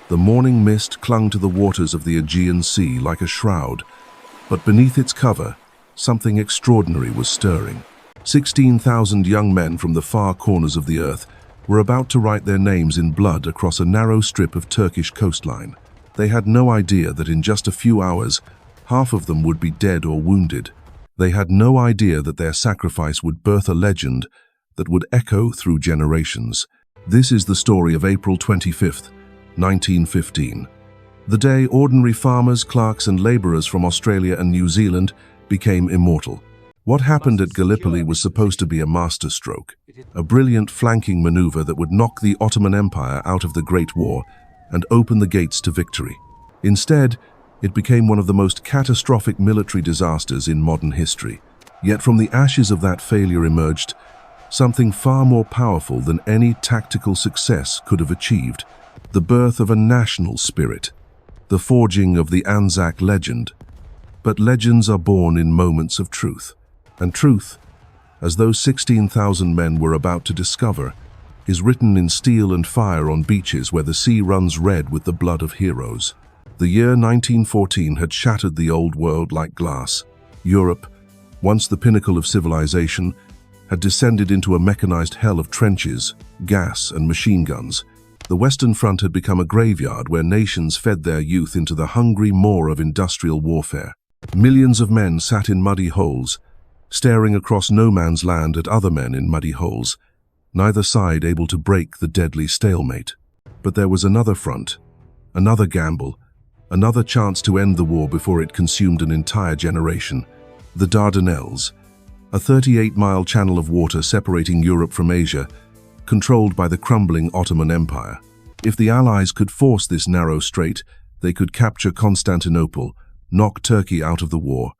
The morning mist clung to the waters of the Aegean Sea like a shroud, but beneath its cover, something extraordinary was stirring. 16,000 young men from the far corners of the earth were about to write their names in blood across a narrow strip of Turkish coastline. They had no idea that in just a few hours, half of them would be dead or wounded. They had no idea that their sacrifice would birth a legend that would echo through generations. This is the story of April 25th, 1915. The day ordinary farmers, clerks and laborers from Australia and New Zealand became immortal. What happened at Gallipoli was supposed to be a masterstroke, a brilliant flanking maneuver that would knock the Ottoman Empire out of the Great War and open the gates to victory. Instead, it became one of the most catastrophic military disasters in modern history. Yet from the ashes of that failure emerged something far more powerful than any tactical success could have achieved: the birth of a national spirit, the forging of the Anzac legend. But legends are born in moments of truth. And truth, as those 16,000 men were about to discover, is written in steel and fire on beaches where the sea runs red with the blood of heroes. The year 1914 had shattered the old world like glass. Europe, once the pinnacle of civilization, had descended into a mechanized hell of trenches, gas and machine guns. The Western Front had become a graveyard where nations fed their youth into the hungry maw of industrial warfare. Millions of men sat in muddy holes, staring across no man's land at other men in muddy holes, neither side able to break the deadly stalemate. But there was another front, another gamble, another chance to end the war before it consumed an entire generation: the Dardanelles, a 38-mile channel of water separating Europe from Asia, controlled by the crumbling Ottoman Empire. If the Allies could force this narrow strait, they could capture Constantinople, knock Turkey out of the war,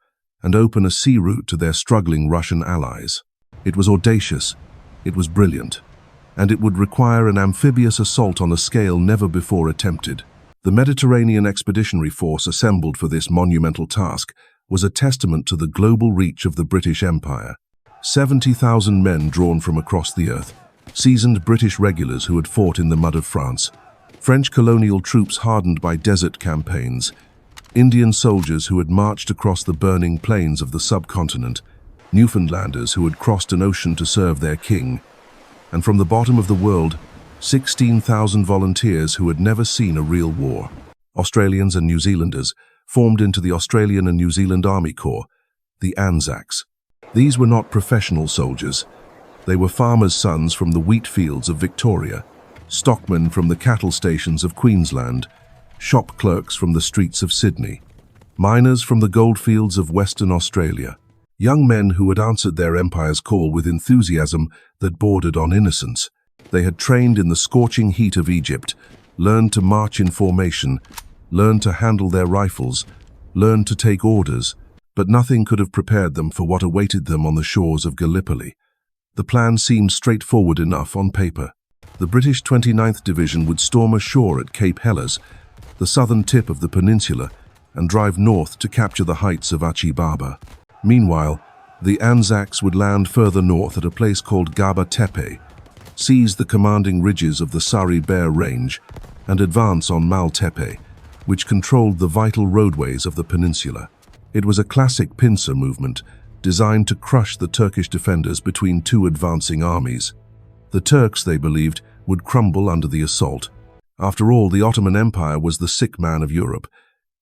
and open a sea route to their struggling Russian allies. It was audacious, it was brilliant, and it would require an amphibious assault on a scale never before attempted. The Mediterranean Expeditionary Force assembled for this monumental task was a testament to the global reach of the British Empire. 70,000 men drawn from across the earth, seasoned British regulars who had fought in the mud of France, French colonial troops hardened by desert campaigns, Indian soldiers who had marched across the burning plains of the subcontinent, Newfoundlanders who had crossed an ocean to serve their king, and from the bottom of the world, 16,000 volunteers who had never seen a real war. Australians and New Zealanders formed into the Australian and New Zealand Army Corps, the ANZACs. These were not professional soldiers. They were farmers' sons from the wheat fields of Victoria, stockmen from the cattle stations of Queensland, shop clerks from the streets of Sydney, miners from the goldfields of Western Australia, young men who had answered their empire's call with enthusiasm that bordered on innocence. They had trained in the scorching heat of Egypt, learned to march in formation, learned to handle their rifles, learned to take orders, but nothing could have prepared them for what awaited them on the shores of Gallipoli. The plan seemed straightforward enough on paper. The British 29th Division would storm ashore at Cape Helles, the southern tip of the peninsula, and drive north to capture the heights of Achi Baba. Meanwhile, the Anzacs would land further north at a place called Gaba Tepe, seize the commanding ridges of the Sari Bear Range, and advance on Mal Tepe, which controlled the vital roadways of the peninsula. It was a classic pincer movement, designed to crush the Turkish defenders between two advancing armies. The Turks, they believed, would crumble under the assault. After all, the Ottoman Empire was the sick man of Europe,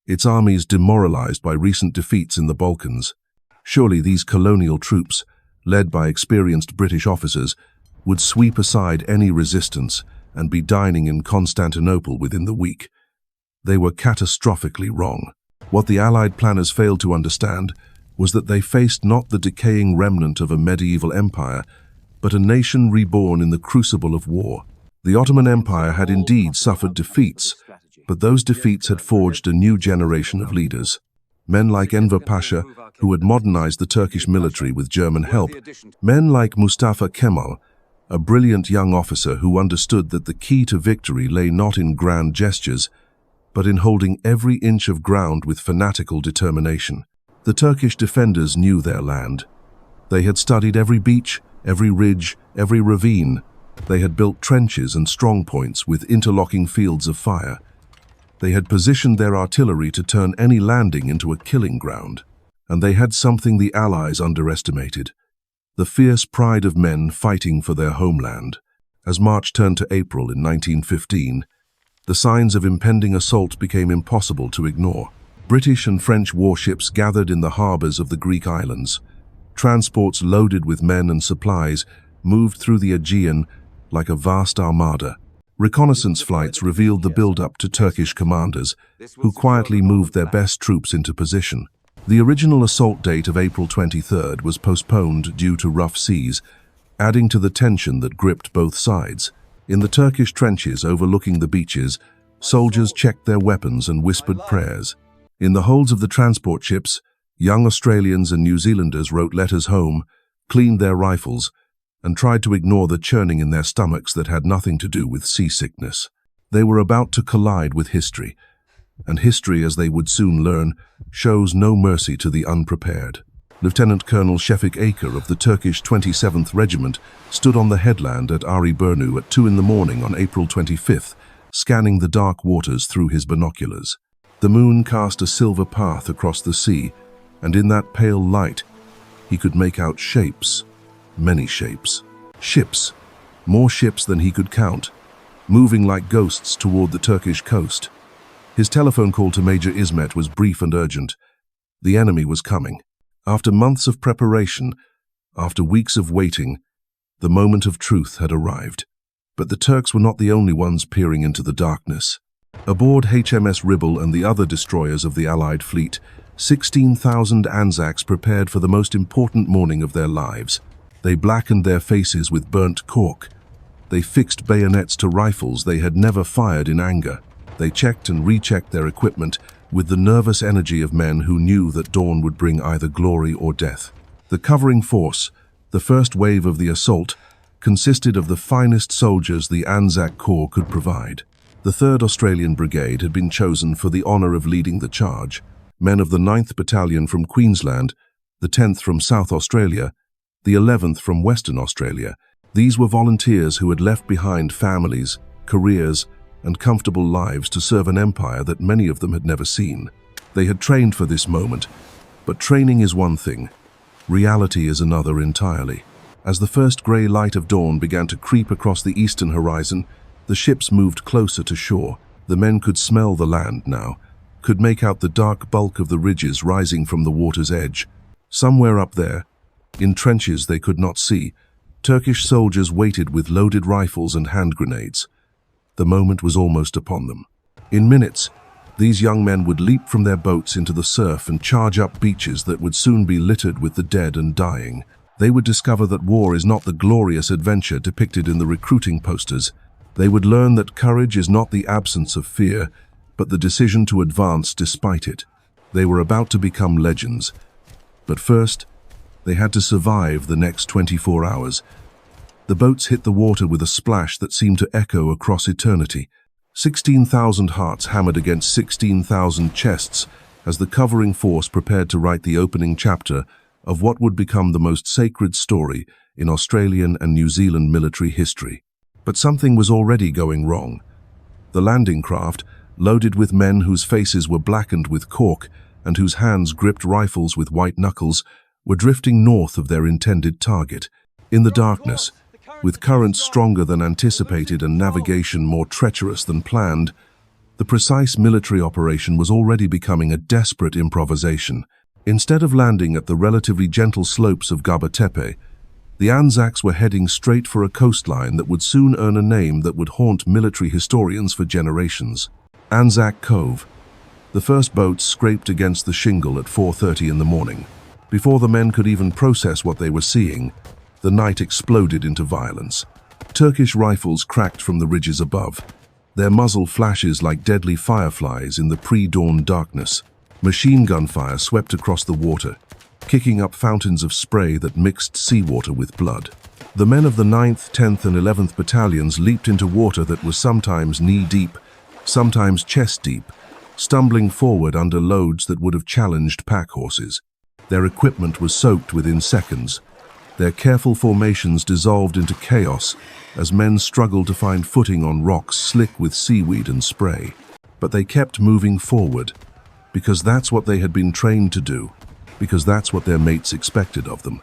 its armies demoralized by recent defeats in the Balkans. Surely these colonial troops, led by experienced British officers, would sweep aside any resistance and be dining in Constantinople within the week. They were catastrophically wrong. What the Allied planners failed to understand was that they faced not the decaying remnant of a medieval empire, but a nation reborn in the crucible of war. The Ottoman Empire had indeed suffered defeats, but those defeats had forged a new generation of leaders. Men like Enver Pasha, who had modernized the Turkish military with German help. Men like Mustafa Kemal, a brilliant young officer who understood that the key to victory lay not in grand gestures, but in holding every inch of ground with fanatical determination. The Turkish defenders knew their land. They had studied every beach, every ridge, every ravine. They had built trenches and strongpoints with interlocking fields of fire. They had positioned their artillery to turn any landing into a killing ground. And they had something the Allies underestimated: the fierce pride of men fighting for their homeland. As March turned to April in 1915, the signs of impending assault became impossible to ignore. British and French warships gathered in the harbors of the Greek islands. Transports loaded with men and supplies moved through the Aegean like a vast armada. Reconnaissance flights revealed the build-up to Turkish commanders, who quietly moved their best troops into position. The original assault date of April 23rd was postponed due to rough seas, adding to the tension that gripped both sides. In the Turkish trenches overlooking the beaches, soldiers checked their weapons and whispered prayers. In the holds of the transport ships, young Australians and New Zealanders wrote letters home, cleaned their rifles, and tried to ignore the churning in their stomachs that had nothing to do with seasickness. They were about to collide with history, and history, as they would soon learn, shows no mercy to the unprepared. Lieutenant Colonel Shefik Aker of the Turkish 27th Regiment stood on the headland at Ari Burnu at 2 in the morning on April 25th, scanning the dark waters through his binoculars. The moon cast a silver path across the sea, and in that pale light, he could make out shapes, many shapes. Ships, more ships than he could count, moving like ghosts toward the Turkish coast. His telephone call to Major Ismet was brief and urgent. The enemy was coming. After months of preparation, after weeks of waiting, the moment of truth had arrived. But the Turks were not the only ones peering into the darkness. Aboard HMS Ribble and the other destroyers of the Allied fleet, 16,000 Anzacs prepared for the most important morning of their lives. They blackened their faces with burnt cork. They fixed bayonets to rifles they had never fired in anger. They checked and rechecked their equipment with the nervous energy of men who knew that dawn would bring either glory or death. The covering force, the first wave of the assault, consisted of the finest soldiers the Anzac Corps could provide. The 3rd Australian Brigade had been chosen for the honour of leading the charge. Men of the 9th Battalion from Queensland, the 10th from South Australia, the 11th from Western Australia. These were volunteers who had left behind families, careers, and comfortable lives to serve an empire that many of them had never seen. They had trained for this moment, but training is one thing, reality is another entirely. As the first grey light of dawn began to creep across the eastern horizon, the ships moved closer to shore. The men could smell the land now, could make out the dark bulk of the ridges rising from the water's edge. Somewhere up there, in trenches they could not see, Turkish soldiers waited with loaded rifles and hand grenades. The moment was almost upon them. In minutes, these young men would leap from their boats into the surf and charge up beaches that would soon be littered with the dead and dying. They would discover that war is not the glorious adventure depicted in the recruiting posters. They would learn that courage is not the absence of fear, but the decision to advance despite it. They were about to become legends. But first, they had to survive the next 24 hours. The boats hit the water with a splash that seemed to echo across eternity. 16,000 hearts hammered against 16,000 chests as the covering force prepared to write the opening chapter of what would become the most sacred story in Australian and New Zealand military history. But something was already going wrong. The landing craft, loaded with men whose faces were blackened with cork and whose hands gripped rifles with white knuckles, were drifting north of their intended target. In the darkness, with currents stronger than anticipated and navigation more treacherous than planned, the precise military operation was already becoming a desperate improvisation. Instead of landing at the relatively gentle slopes of Gaba Tepe, the Anzacs were heading straight for a coastline that would soon earn a name that would haunt military historians for generations. Anzac Cove. The first boats scraped against the shingle at 4:30 in the morning. Before the men could even process what they were seeing, the night exploded into violence. Turkish rifles cracked from the ridges above, their muzzle flashes like deadly fireflies in the pre-dawn darkness. Machine gun fire swept across the water, kicking up fountains of spray that mixed seawater with blood. The men of the 9th, 10th and 11th battalions leaped into water that was sometimes knee-deep, sometimes chest-deep, stumbling forward under loads that would have challenged pack horses. Their equipment was soaked within seconds. Their careful formations dissolved into chaos as men struggled to find footing on rocks slick with seaweed and spray. But they kept moving forward, because that's what they had been trained to do, because that's what their mates expected of them,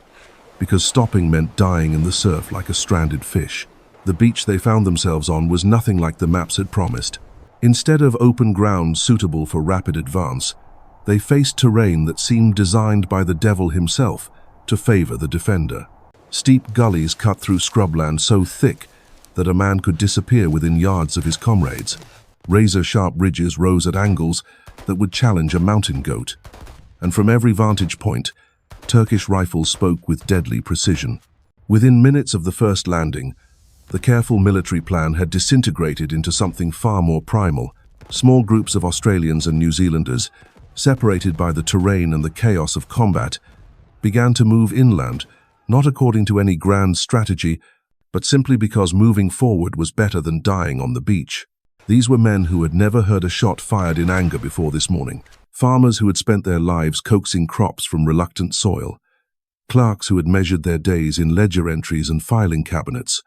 because stopping meant dying in the surf like a stranded fish. The beach they found themselves on was nothing like the maps had promised. Instead of open ground suitable for rapid advance, they faced terrain that seemed designed by the devil himself to favor the defender. Steep gullies cut through scrubland so thick that a man could disappear within yards of his comrades. Razor-sharp ridges rose at angles that would challenge a mountain goat. And from every vantage point, Turkish rifles spoke with deadly precision. Within minutes of the first landing, the careful military plan had disintegrated into something far more primal. Small groups of Australians and New Zealanders, separated by the terrain and the chaos of combat, began to move inland, not according to any grand strategy, but simply because moving forward was better than dying on the beach. These were men who had never heard a shot fired in anger before this morning, farmers who had spent their lives coaxing crops from reluctant soil, clerks who had measured their days in ledger entries and filing cabinets,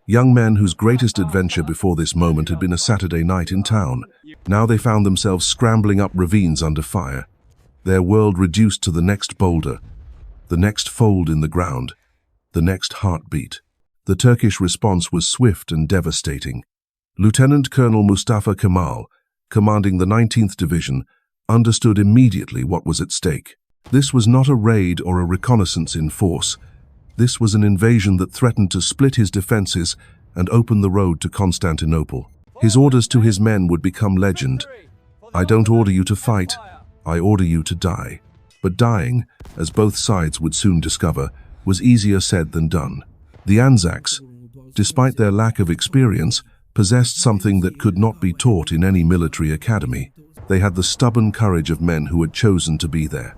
young men whose greatest adventure before this moment had been a Saturday night in town. Now they found themselves scrambling up ravines under fire, their world reduced to the next boulder, the next fold in the ground, the next heartbeat. The Turkish response was swift and devastating. Lieutenant Colonel Mustafa Kemal, commanding the 19th Division, understood immediately what was at stake. This was not a raid or a reconnaissance in force. This was an invasion that threatened to split his defenses and open the road to Constantinople. His orders to his men would become legend. "I don't order you to fight, I order you to die." But dying, as both sides would soon discover, was easier said than done. The ANZACs, despite their lack of experience, possessed something that could not be taught in any military academy. They had the stubborn courage of men who had chosen to be there.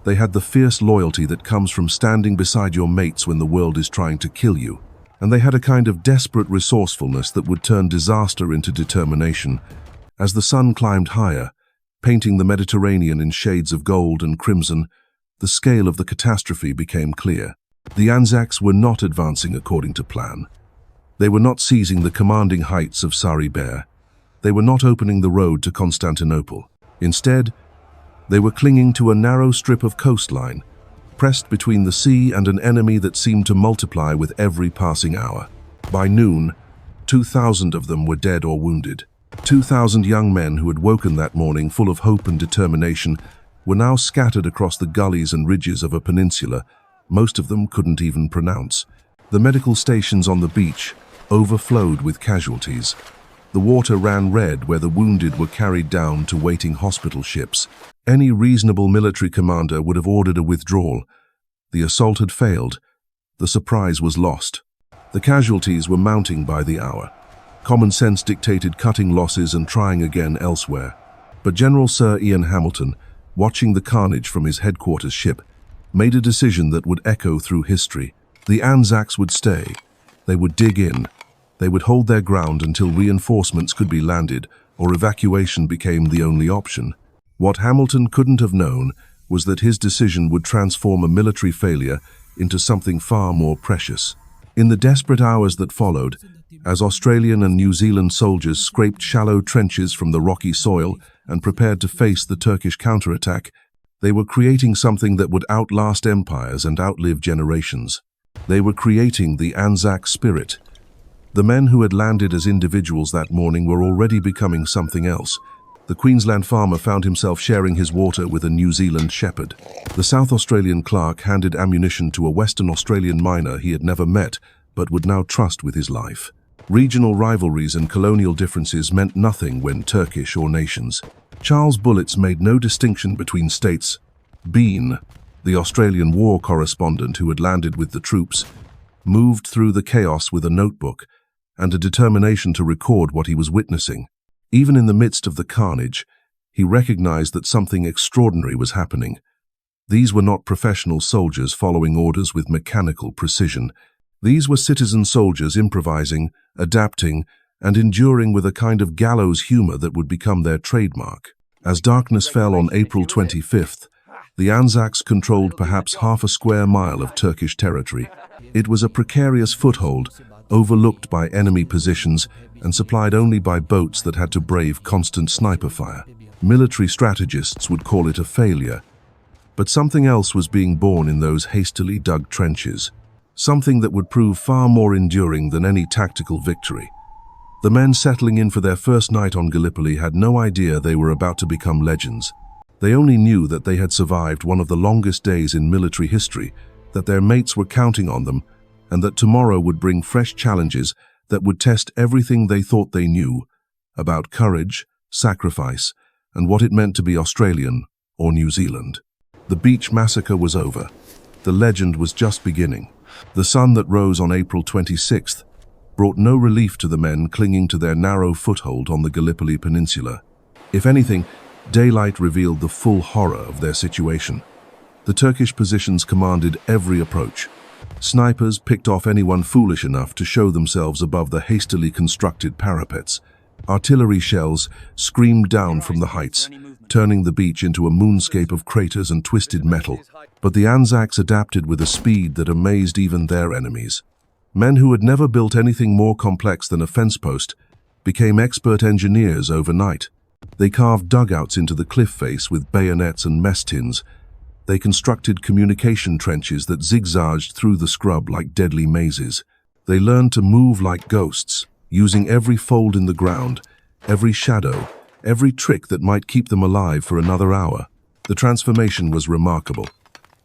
They had the fierce loyalty that comes from standing beside your mates when the world is trying to kill you. And they had a kind of desperate resourcefulness that would turn disaster into determination. As the sun climbed higher, painting the Mediterranean in shades of gold and crimson, the scale of the catastrophe became clear. The ANZACs were not advancing according to plan. They were not seizing the commanding heights of Sari Bear. They were not opening the road to Constantinople. Instead, they were clinging to a narrow strip of coastline, pressed between the sea and an enemy that seemed to multiply with every passing hour. By noon, 2,000 of them were dead or wounded. 2,000 young men who had woken that morning full of hope and determination were now scattered across the gullies and ridges of a peninsula most of them couldn't even pronounce. The medical stations on the beach overflowed with casualties. The water ran red where the wounded were carried down to waiting hospital ships. Any reasonable military commander would have ordered a withdrawal. The assault had failed. The surprise was lost. The casualties were mounting by the hour. Common sense dictated cutting losses and trying again elsewhere. But General Sir Ian Hamilton, watching the carnage from his headquarters ship, made a decision that would echo through history. The ANZACs would stay. They would dig in. They would hold their ground until reinforcements could be landed or evacuation became the only option. What Hamilton couldn't have known was that his decision would transform a military failure into something far more precious. In the desperate hours that followed, as Australian and New Zealand soldiers scraped shallow trenches from the rocky soil and prepared to face the Turkish counterattack, they were creating something that would outlast empires and outlive generations. They were creating the Anzac spirit. The men who had landed as individuals that morning were already becoming something else. The Queensland farmer found himself sharing his water with a New Zealand shepherd. The South Australian clerk handed ammunition to a Western Australian miner he had never met but would now trust with his life. Regional rivalries and colonial differences meant nothing when Turkish or nations. Charles Bullets made no distinction between states. Bean, the Australian war correspondent who had landed with the troops, moved through the chaos with a notebook and a determination to record what he was witnessing. Even in the midst of the carnage, he recognized that something extraordinary was happening. These were not professional soldiers following orders with mechanical precision. These were citizen soldiers improvising, adapting, and enduring with a kind of gallows humor that would become their trademark. As darkness fell on April 25th, the ANZACs controlled perhaps half a square mile of Turkish territory. It was a precarious foothold, overlooked by enemy positions and supplied only by boats that had to brave constant sniper fire. Military strategists would call it a failure, but something else was being born in those hastily dug trenches, something that would prove far more enduring than any tactical victory. The men settling in for their first night on Gallipoli had no idea they were about to become legends. They only knew that they had survived one of the longest days in military history, that their mates were counting on them, and that tomorrow would bring fresh challenges that would test everything they thought they knew about courage, sacrifice, and what it meant to be Australian or New Zealand. The beach massacre was over. The legend was just beginning. The sun that rose on April 26th brought no relief to the men clinging to their narrow foothold on the Gallipoli Peninsula. If anything, daylight revealed the full horror of their situation. The Turkish positions commanded every approach. Snipers picked off anyone foolish enough to show themselves above the hastily constructed parapets. Artillery shells screamed down from the heights, turning the beach into a moonscape of craters and twisted metal. But the Anzacs adapted with a speed that amazed even their enemies. Men who had never built anything more complex than a fence post became expert engineers overnight. They carved dugouts into the cliff face with bayonets and mess tins. They constructed communication trenches that zigzagged through the scrub like deadly mazes. They learned to move like ghosts, using every fold in the ground, every shadow, every trick that might keep them alive for another hour. The transformation was remarkable.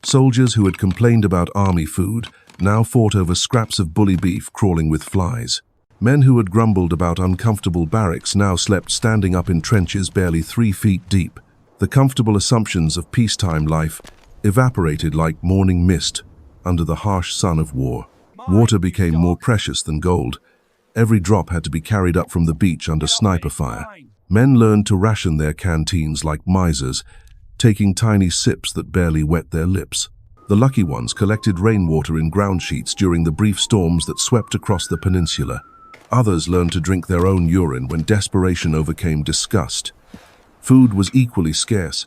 Soldiers who had complained about army food now fought over scraps of bully beef crawling with flies. Men who had grumbled about uncomfortable barracks now slept standing up in trenches barely 3 feet deep. The comfortable assumptions of peacetime life evaporated like morning mist under the harsh sun of war. Water became more precious than gold. Every drop had to be carried up from the beach under sniper fire. Men learned to ration their canteens like misers, taking tiny sips that barely wet their lips. The lucky ones collected rainwater in ground sheets during the brief storms that swept across the peninsula. Others learned to drink their own urine when desperation overcame disgust. Food was equally scarce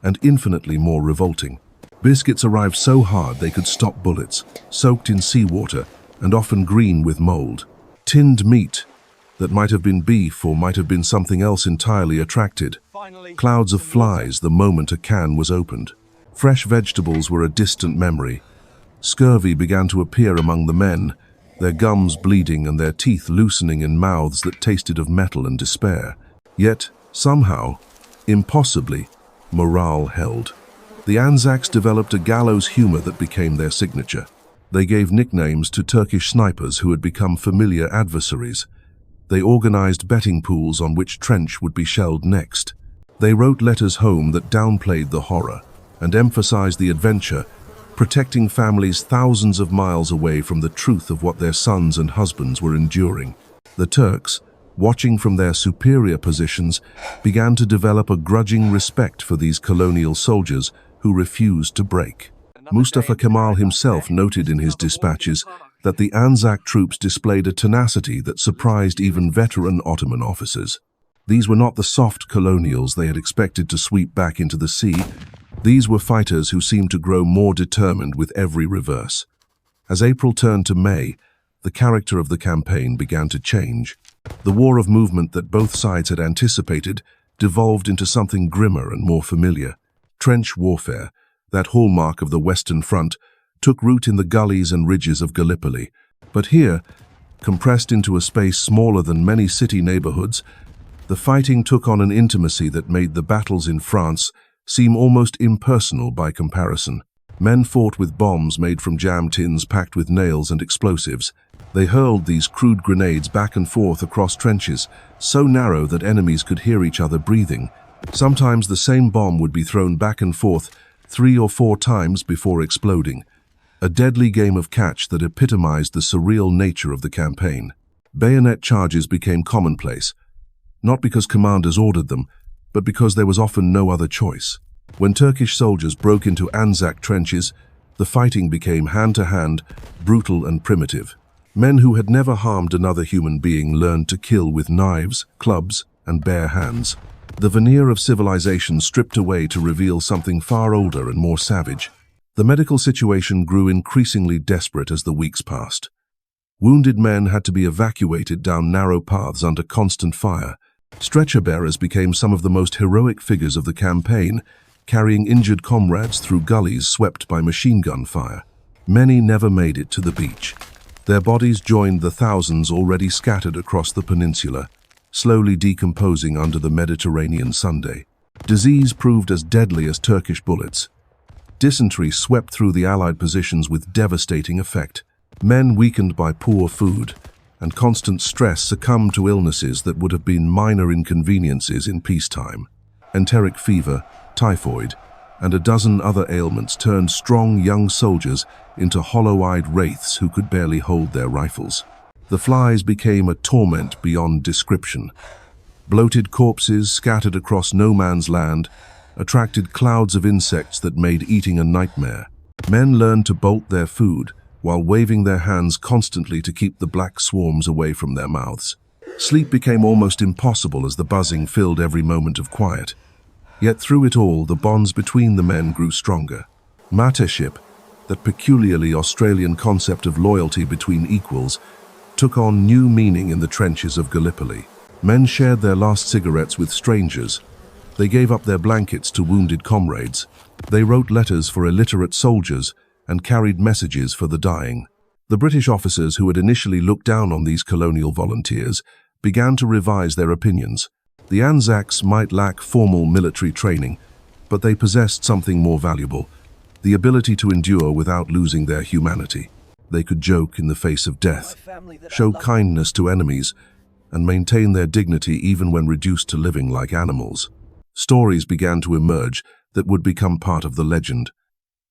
and infinitely more revolting. Biscuits arrived so hard they could stop bullets, soaked in seawater and often green with mold. Tinned meat that might have been beef or might have been something else entirely attracted. Clouds of flies the moment a can was opened. Fresh vegetables were a distant memory. Scurvy began to appear among the men, their gums bleeding and their teeth loosening in mouths that tasted of metal and despair. Yet, somehow, impossibly, morale held. The Anzacs developed a gallows humor that became their signature. They gave nicknames to Turkish snipers who had become familiar adversaries. They organized betting pools on which trench would be shelled next. They wrote letters home that downplayed the horror and emphasized the adventure, protecting families thousands of miles away from the truth of what their sons and husbands were enduring. The Turks, watching from their superior positions, began to develop a grudging respect for these colonial soldiers who refused to break. Mustafa Kemal himself noted in his dispatches that the Anzac troops displayed a tenacity that surprised even veteran Ottoman officers. These were not the soft colonials they had expected to sweep back into the sea. These were fighters who seemed to grow more determined with every reverse. As April turned to May, the character of the campaign began to change. The war of movement that both sides had anticipated devolved into something grimmer and more familiar. Trench warfare, that hallmark of the Western Front, took root in the gullies and ridges of Gallipoli. But here, compressed into a space smaller than many city neighborhoods, the fighting took on an intimacy that made the battles in France seem almost impersonal by comparison. Men fought with bombs made from jam tins packed with nails and explosives. They hurled these crude grenades back and forth across trenches, so narrow that enemies could hear each other breathing. Sometimes the same bomb would be thrown back and forth 3 or 4 times before exploding. A deadly game of catch that epitomized the surreal nature of the campaign. Bayonet charges became commonplace, not because commanders ordered them, but because there was often no other choice. When Turkish soldiers broke into Anzac trenches, the fighting became hand-to-hand, brutal and primitive. Men who had never harmed another human being learned to kill with knives, clubs, and bare hands. The veneer of civilization stripped away to reveal something far older and more savage. The medical situation grew increasingly desperate as the weeks passed. Wounded men had to be evacuated down narrow paths under constant fire. Stretcher bearers became some of the most heroic figures of the campaign, carrying injured comrades through gullies swept by machine gun fire. Many never made it to the beach. Their bodies joined the thousands already scattered across the peninsula, slowly decomposing under the Mediterranean Sunday. Disease proved as deadly as Turkish bullets. Dysentery swept through the Allied positions with devastating effect. Men weakened by poor food and constant stress succumbed to illnesses that would have been minor inconveniences in peacetime. Enteric fever, typhoid, and a dozen other ailments turned strong young soldiers into hollow-eyed wraiths who could barely hold their rifles. The flies became a torment beyond description. Bloated corpses scattered across no man's land attracted clouds of insects that made eating a nightmare. Men learned to bolt their food while waving their hands constantly to keep the black swarms away from their mouths. Sleep became almost impossible as the buzzing filled every moment of quiet. Yet through it all, the bonds between the men grew stronger. Mateship, that peculiarly Australian concept of loyalty between equals, took on new meaning in the trenches of Gallipoli. Men shared their last cigarettes with strangers. They gave up their blankets to wounded comrades. They wrote letters for illiterate soldiers and carried messages for the dying. The British officers who had initially looked down on these colonial volunteers began to revise their opinions. The ANZACs might lack formal military training, but they possessed something more valuable: the ability to endure without losing their humanity. They could joke in the face of death, show kindness to enemies, and maintain their dignity even when reduced to living like animals. Stories began to emerge that would become part of the legend.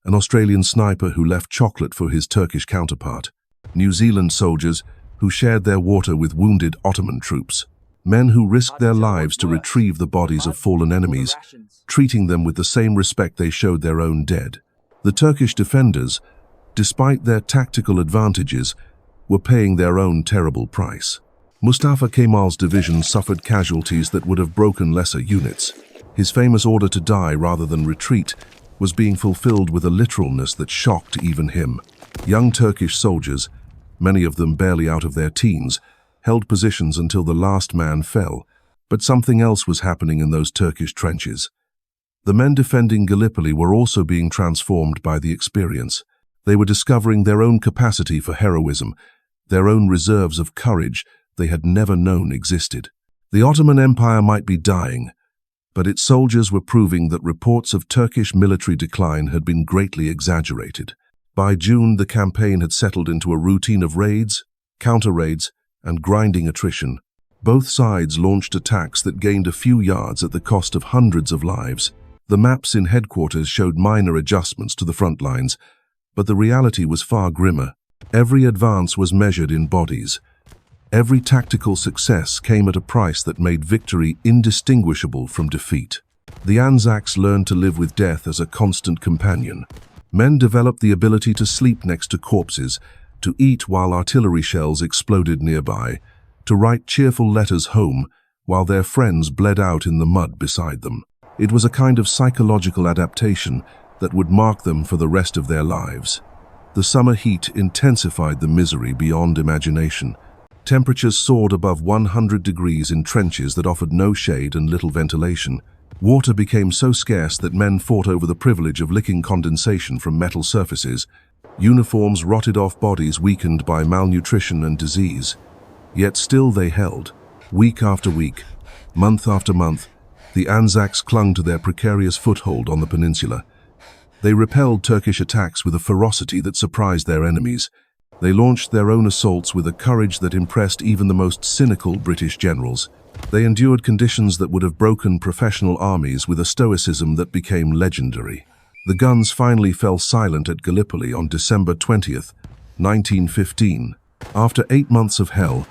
An Australian sniper who left chocolate for his Turkish counterpart. New Zealand soldiers who shared their water with wounded Ottoman troops. Men who risked their lives to retrieve the bodies of fallen enemies, treating them with the same respect they showed their own dead. The Turkish defenders, despite their tactical advantages, were paying their own terrible price. Mustafa Kemal's division suffered casualties that would have broken lesser units. His famous order to die rather than retreat was being fulfilled with a literalness that shocked even him. Young Turkish soldiers, many of them barely out of their teens, held positions until the last man fell, but something else was happening in those Turkish trenches. The men defending Gallipoli were also being transformed by the experience. They were discovering their own capacity for heroism, their own reserves of courage they had never known existed. The Ottoman Empire might be dying, but its soldiers were proving that reports of Turkish military decline had been greatly exaggerated. By June, the campaign had settled into a routine of raids, counter-raids, and grinding attrition. Both sides launched attacks that gained a few yards at the cost of hundreds of lives. The maps in headquarters showed minor adjustments to the front lines, but the reality was far grimmer. Every advance was measured in bodies. Every tactical success came at a price that made victory indistinguishable from defeat. The Anzacs learned to live with death as a constant companion. Men developed the ability to sleep next to corpses, to eat while artillery shells exploded nearby, to write cheerful letters home while their friends bled out in the mud beside them. It was a kind of psychological adaptation that would mark them for the rest of their lives. The summer heat intensified the misery beyond imagination. Temperatures soared above 100 degrees in trenches that offered no shade and little ventilation. Water became so scarce that men fought over the privilege of licking condensation from metal surfaces. Uniforms rotted off bodies weakened by malnutrition and disease. Yet still they held. Week after week, month after month, the Anzacs clung to their precarious foothold on the peninsula. They repelled Turkish attacks with a ferocity that surprised their enemies. They launched their own assaults with a courage that impressed even the most cynical British generals. They endured conditions that would have broken professional armies with a stoicism that became legendary. The guns finally fell silent at Gallipoli on December 20th, 1915. After 8 months of hell,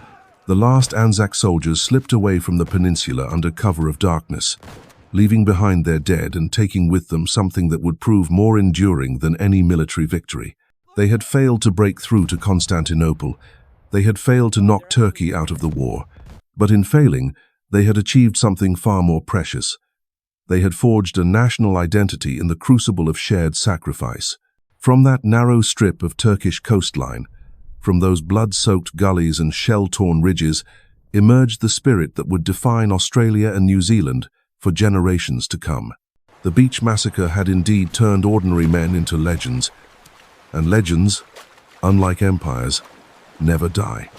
the last Anzac soldiers slipped away from the peninsula under cover of darkness, leaving behind their dead and taking with them something that would prove more enduring than any military victory. They had failed to break through to Constantinople. They had failed to knock Turkey out of the war. But in failing, they had achieved something far more precious. They had forged a national identity in the crucible of shared sacrifice. From that narrow strip of Turkish coastline, From those blood-soaked gullies and shell-torn ridges emerged the spirit that would define Australia and New Zealand for generations to come. The beach massacre had indeed turned ordinary men into legends, and legends, unlike empires, never die.